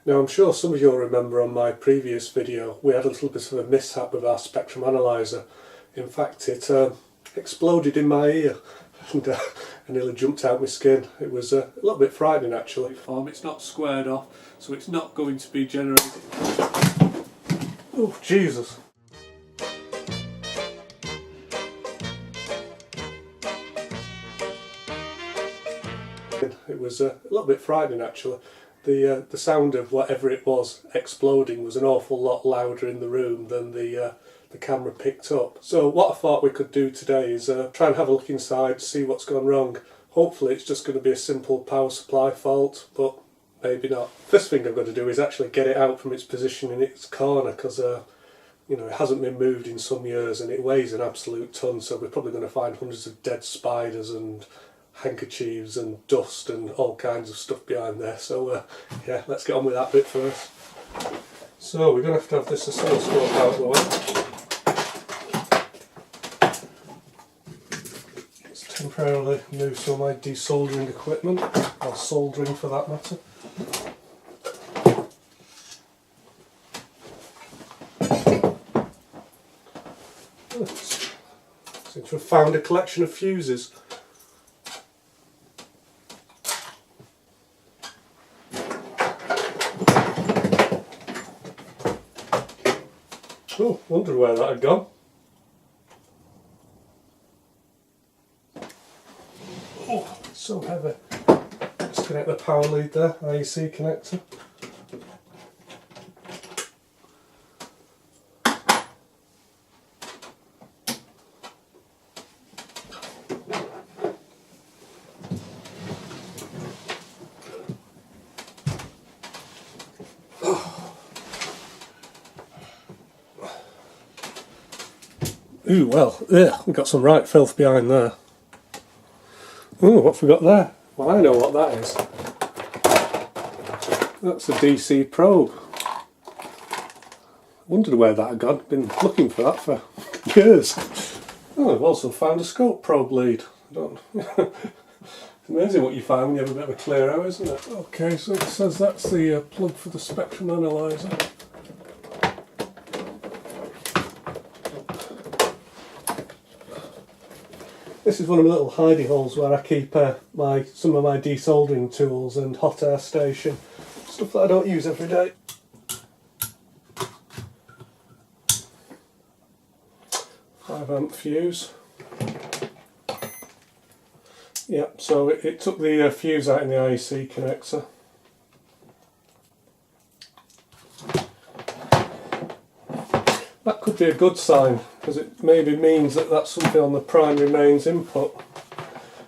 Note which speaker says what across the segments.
Speaker 1: Now I'm sure some of you will remember on my previous video we had a little bit of a mishap with our spectrum analyzer. In fact it exploded in my ear and I nearly jumped out my skin. It was a little bit frightening actually. It's not squared off, so it's not going to be generated. Oh Jesus! It was a little bit frightening actually. The sound of whatever it was exploding was an awful lot louder in the room than the camera picked up. So what I thought we could do today is try and have a look inside, see what's gone wrong. Hopefully it's just going to be a simple power supply fault, but maybe not. First thing I've got to do is actually get it out from its position in its corner, because you know, it hasn't been moved in some years and it weighs an absolute ton, so we're probably going to find hundreds of dead spiders and handkerchiefs and dust and all kinds of stuff behind there. So yeah, let's get on with that bit first. So we're going to have this oscilloscope out of the way. Let's temporarily move some of my desoldering equipment, or soldering for that matter. Seem to have found a collection of fuses. Oh, wondered where that had gone. Oh, it's so heavy. Disconnect the power lead there, IEC connector. Ooh, well, yeah, we've got some right filth behind there. Ooh, what have we got there? Well, I know what that is. That's a DC probe. Wondered where that had gone. Been looking for that for years. Oh, I've also found a scope probe lead. I don't. It's amazing what you find when you have a bit of a clear out, isn't it? Okay, so it says that's the plug for the spectrum analyzer. This is one of the little hidey holes where I keep some of my desoldering tools and hot air station, stuff that I don't use every day. £5 fuse. Yep, so it took the fuse out in the IEC connector. That could be a good sign, because it maybe means that that's something on the primary mains input.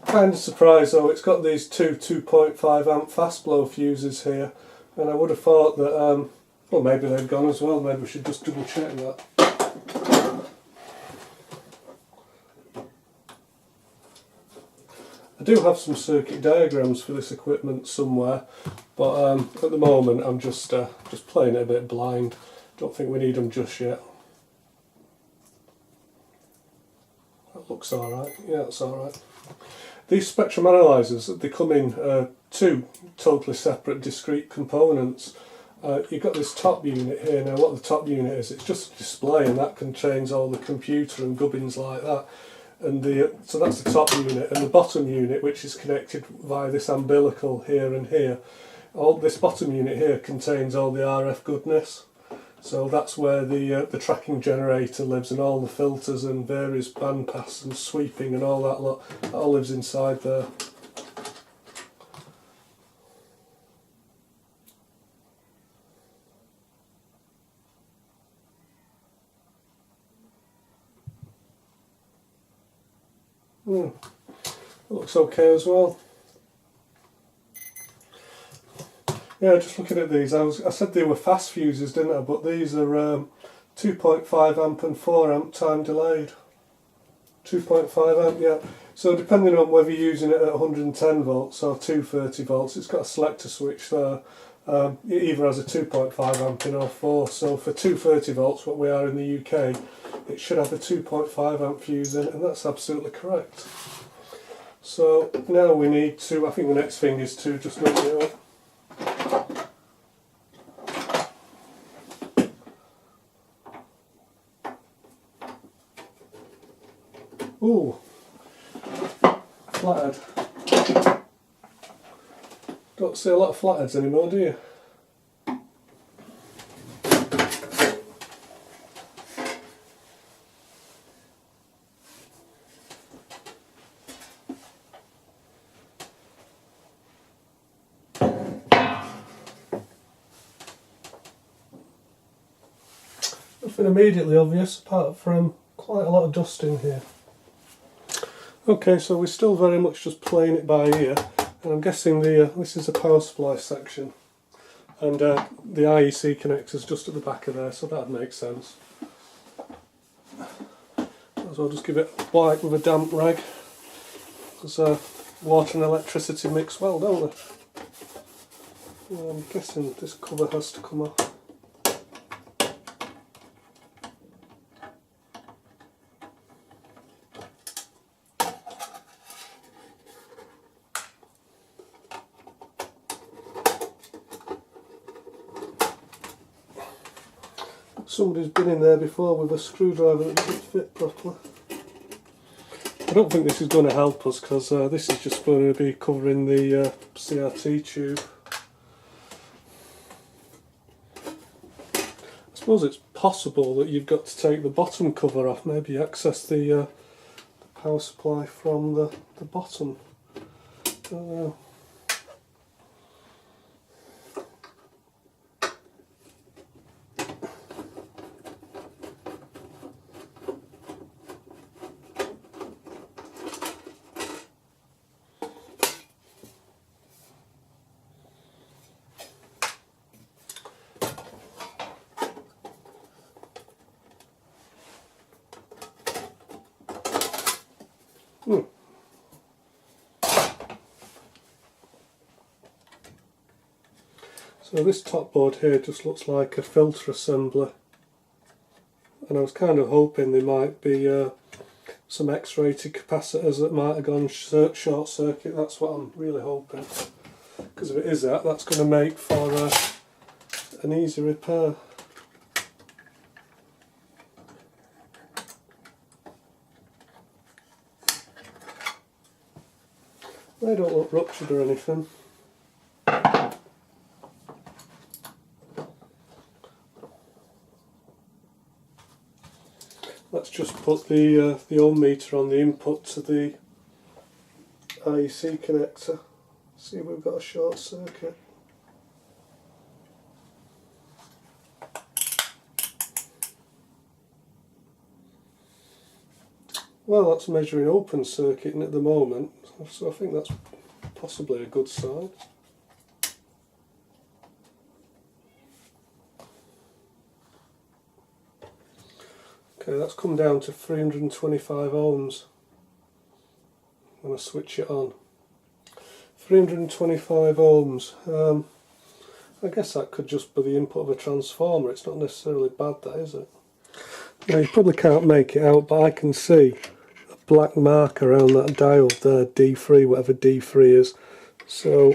Speaker 1: Kind of surprised though, it's got these two 2.5 amp fast blow fuses here, and I would have thought that, well, maybe they've gone as well. Maybe we should just double check that. I do have some circuit diagrams for this equipment somewhere, but at the moment I'm just playing it a bit blind. Don't think we need them just yet. That looks alright. Yeah, that's alright. These spectrum analyzers, they come in two totally separate discrete components. You've got this top unit here. Now what the top unit is, it's just a display, and that contains all the computer and gubbins like that. And so that's the top unit, and the bottom unit, which is connected via this umbilical here and here. This bottom unit here contains all the RF goodness. So that's where the tracking generator lives, and all the filters and various bandpass and sweeping and all that lot. That all lives inside there. It looks okay as well. Yeah, just looking at these, I said they were fast fuses, didn't I? But these are 2.5 amp and 4 amp time delayed. 2.5 amp, yeah. So depending on whether you're using it at 110 volts or 230 volts, it's got a selector switch there. It either has a 2.5 amp in or 4. So for 230 volts, what we are in the UK, it should have a 2.5 amp fuse in, and that's absolutely correct. So now we need to, I think the next thing is to just open it up. Don't see a lot of flatheads anymore, do you? Nothing immediately obvious apart from quite a lot of dust in here. Okay, so we're still very much just playing it by ear, and I'm guessing this is the power supply section, and the IEC connector's just at the back of there, so that'd make sense. Might as well just give it a wipe with a damp rag, because water and electricity mix well, don't they? I'm guessing this cover has to come off. Somebody's been in there before with a screwdriver that doesn't fit properly. I don't think this is going to help us, because this is just going to be covering the CRT tube. I suppose it's possible that you've got to take the bottom cover off, maybe access the power supply from the bottom. I don't know. So this top board here just looks like a filter assembler, and I was kind of hoping there might be some X-rated capacitors that might have gone short circuit. That's what I'm really hoping, because if it is that, that's going to make for an easy repair. They don't look ruptured or anything. Let's just put the ohm meter on the input to the IEC connector. See if we've got a short circuit. Well, that's measuring open circuit at the moment, so I think that's possibly a good sign. Okay, that's come down to 325 ohms when I switch it on. 325 ohms. I guess that could just be the input of a transformer. It's not necessarily bad, that, is it? Now, you probably can't make it out, but I can see a black mark around that diode there, D3, whatever D3 is. So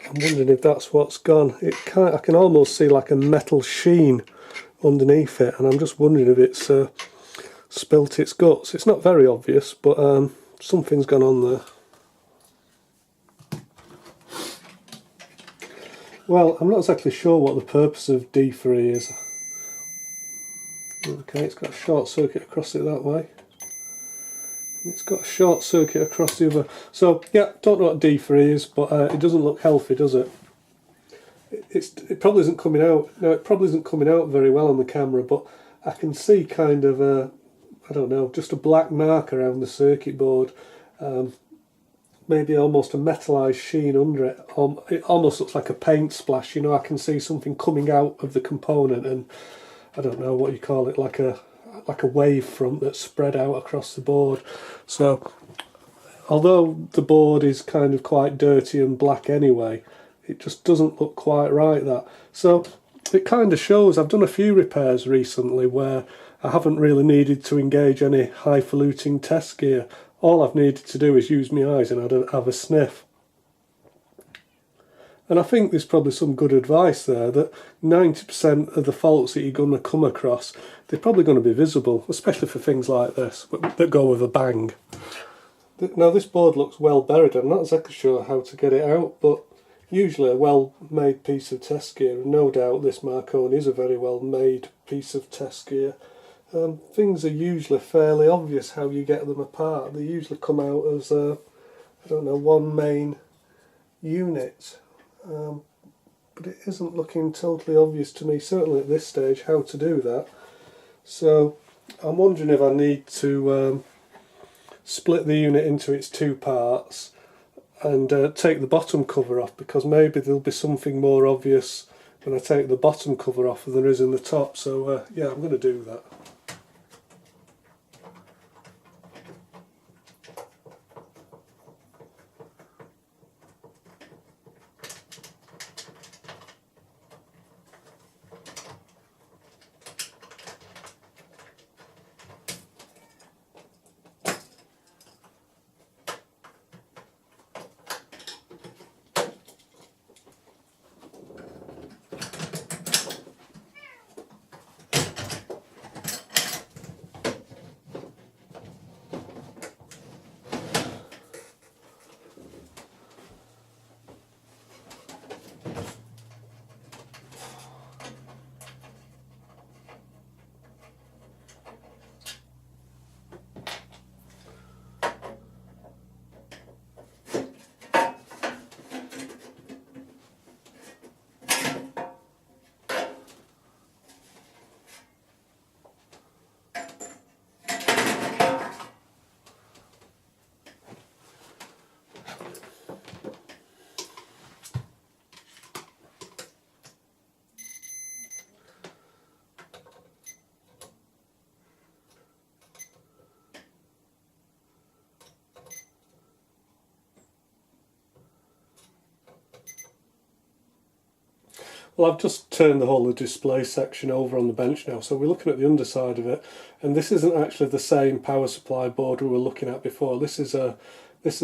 Speaker 1: I'm wondering if that's what's gone. I can almost see like a metal sheen underneath it, and I'm just wondering if it's spilt its guts. It's not very obvious, but something's gone on there. Well, I'm not exactly sure what the purpose of D3 is. Okay, it's got a short circuit across it that way. It's got a short circuit across the other. So yeah, don't know what D3 is, but it doesn't look healthy, does it? It probably isn't coming out. No, it probably isn't coming out very well on the camera, but I can see kind of I don't know, just a black mark around the circuit board. Maybe almost a metallized sheen under it. It almost looks like a paint splash. You know, I can see something coming out of the component, and I don't know what you call it, like a wave front that's spread out across the board. So although the board is kind of quite dirty and black anyway, it just doesn't look quite right, that. So it kind of shows. I've done a few repairs recently where I haven't really needed to engage any highfalutin test gear. All I've needed to do is use my eyes and I'd have a sniff. And I think there's probably some good advice there, that 90% of the faults that you're going to come across, they're probably going to be visible, especially for things like this, that go with a bang. Now this board looks well buried. I'm not exactly sure how to get it out, but usually a well-made piece of test gear, and no doubt this Marconi is a very well-made piece of test gear. Things are usually fairly obvious how you get them apart. They usually come out as I don't know, one main unit, but it isn't looking totally obvious to me, certainly at this stage, how to do that. So I'm wondering if I need to split the unit into its two parts and take the bottom cover off, because maybe there'll be something more obvious when I take the bottom cover off than there is in the top. So yeah, I'm going to do that. Well, I've just turned the whole of the display section over on the bench now, so we're looking at the underside of it, and this isn't actually the same power supply board we were looking at before. This is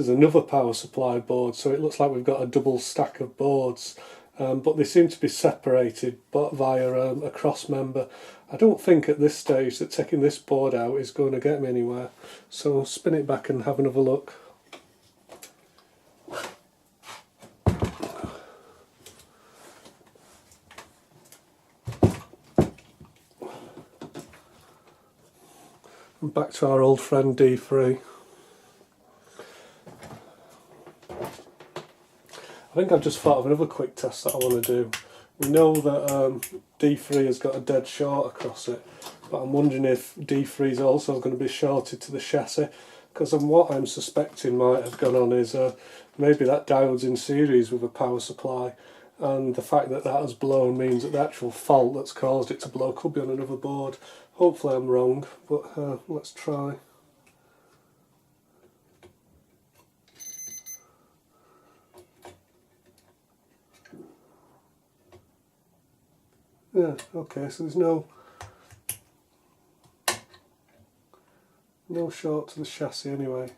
Speaker 1: another power supply board, so it looks like we've got a double stack of boards, but they seem to be separated but via a cross member. I don't think at this stage that taking this board out is going to get me anywhere, so I'll spin it back and have another look. Back to our old friend D3. I think I've just thought of another quick test that I want to do. We know that D3 has got a dead short across it, but I'm wondering if D3 is also going to be shorted to the chassis, because what I'm suspecting might have gone on is maybe that diode's in series with a power supply, and the fact that that has blown means that the actual fault that's caused it to blow could be on another board. Hopefully I'm wrong, but let's try. Yeah, okay, so there's no short to the chassis anyway.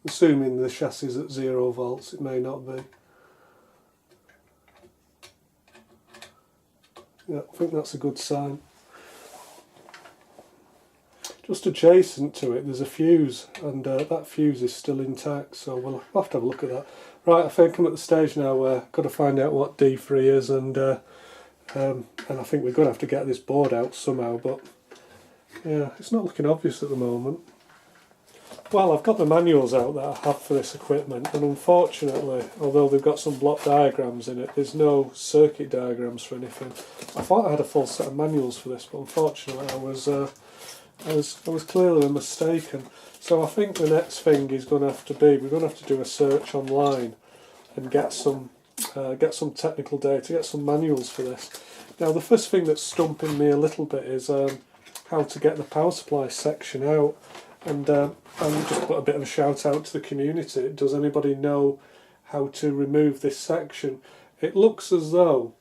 Speaker 1: Assuming the chassis is at 0 volts, it may not be. Yeah, I think that's a good sign. Just adjacent to it there's a fuse, and that fuse is still intact, so we'll have to have a look at that. Right, I think I'm at the stage now where I've got to find out what D3 is, and I think we're going to have to get this board out somehow, but yeah, it's not looking obvious at the moment. Well, I've got the manuals out that I have for this equipment, and unfortunately, although they've got some block diagrams in it, there's no circuit diagrams for anything. I thought I had a full set of manuals for this, but unfortunately I was clearly mistaken. So I think the next thing is going to have to be, we're going to have to do a search online and get some technical data, get some manuals for this. Now the first thing that's stumping me a little bit is how to get the power supply section out, and just put a bit of a shout out to the community. Does anybody know how to remove this section? It looks as though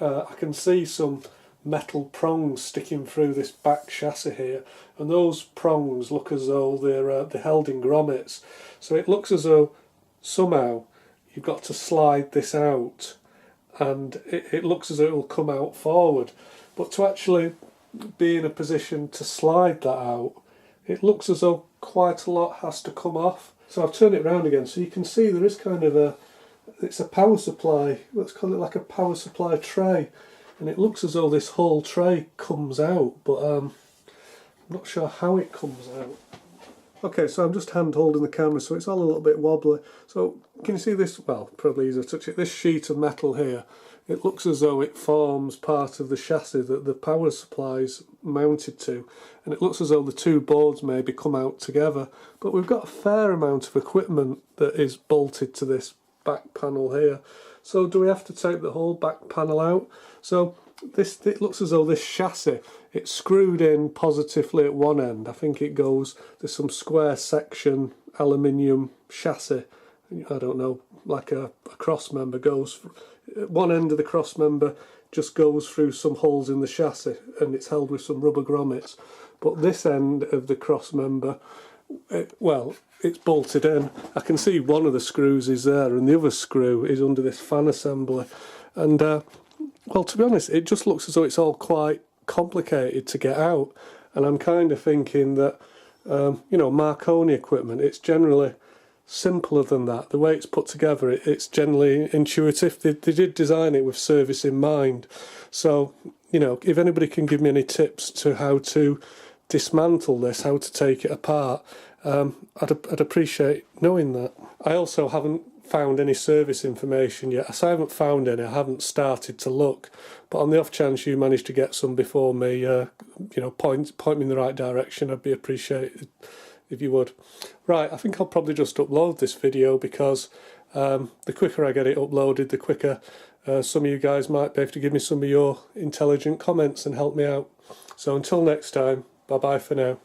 Speaker 1: I can see some metal prongs sticking through this back chassis here, and those prongs look as though they're held in grommets, so it looks as though somehow you've got to slide this out, and it looks as though it will come out forward, but to actually be in a position to slide that out, it looks as though quite a lot has to come off. So I've turned it round again, so you can see there is kind of a It's a power supply, let's call it like a power supply tray, and it looks as though this whole tray comes out, but I'm not sure how it comes out. Okay, so I'm just hand holding the camera, so it's all a little bit wobbly. So can you see this? Well, probably easier to touch it. This sheet of metal here, it looks as though it forms part of the chassis that the power supply is mounted to, and it looks as though the two boards maybe come out together. But we've got a fair amount of equipment that is bolted to this back panel here. So do we have to take the whole back panel out? So it looks as though this chassis, it's screwed in positively at one end. I think it goes, there's some square section aluminium chassis, I don't know, like a cross member goes, one end of the cross member just goes through some holes in the chassis and it's held with some rubber grommets. But this end of the cross member, it's bolted in. I can see one of the screws is there and the other screw is under this fan assembly. And well, to be honest, it just looks as though it's all quite complicated to get out. And I'm kind of thinking that, you know, Marconi equipment, it's generally simpler than that. The way it's put together, it's generally intuitive. They did design it with service in mind. So, you know, if anybody can give me any tips to how to dismantle this, how to take it apart, I'd appreciate knowing that. I also haven't found any service information yet. As I haven't found any, I haven't started to look, but on the off chance you manage to get some before me, you know, point me in the right direction, I'd be appreciated if you would. Right, I think I'll probably just upload this video because the quicker I get it uploaded, the quicker some of you guys might be able to give me some of your intelligent comments and help me out. So until next time, bye bye for now.